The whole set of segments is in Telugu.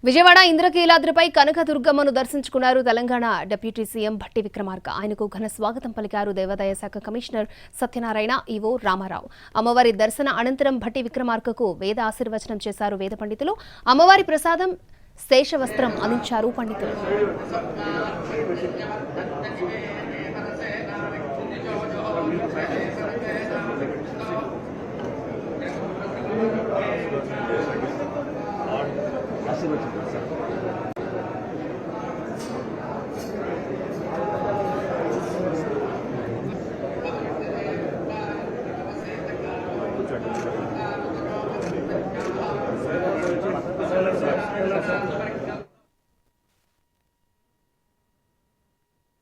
విజయవాడ ఇంద్రకీలాద్రిపై కనకదుర్గమ్మను దర్శించుకున్నారు తెలంగాణ డిప్యూటీ సీఎం భట్టి విక్రమార్క. ఆయనకు ఘన స్వాగతం పలికారు దేవాదాయ శాఖ కమిషనర్ సత్యనారాయణ, ఈవో రామారావు. అమ్మవారి దర్శన అనంతరం భట్టి విక్రమార్కకు వేద ఆశీర్వచనం చేశారు వేద పండితులు. అమ్మవారి ప్రసాదం శేషవస్త్రం అందించారు పండితులు.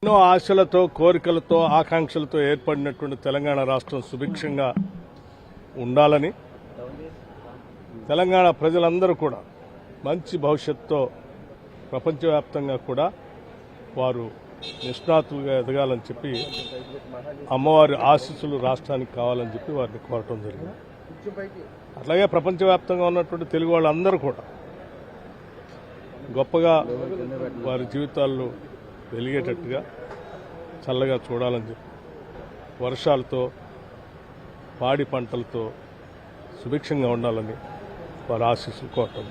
ఎన్నో ఆశలతో, కోరికలతో, ఆకాంక్షలతో ఏర్పడినటువంటి తెలంగాణ రాష్ట్రం సుభిక్షంగా ఉండాలని, తెలంగాణ ప్రజలందరూ కూడా మంచి భవిష్యత్తుతో ప్రపంచవ్యాప్తంగా కూడా వారు నిష్ణాతులుగా ఎదగాలని చెప్పి, అమ్మవారి ఆశీస్సులు రాష్ట్రానికి కావాలని చెప్పి వారిని కోరటం జరిగింది. అట్లాగే ప్రపంచవ్యాప్తంగా ఉన్నటువంటి తెలుగు వాళ్ళందరూ కూడా గొప్పగా వారి జీవితాల్లో వెలిగేటట్టుగా చల్లగా చూడాలని చెప్పి, వర్షాలతో, పాడి పంటలతో సుభిక్షంగా ఉండాలని వారి ఆశీస్సులు కోరటం.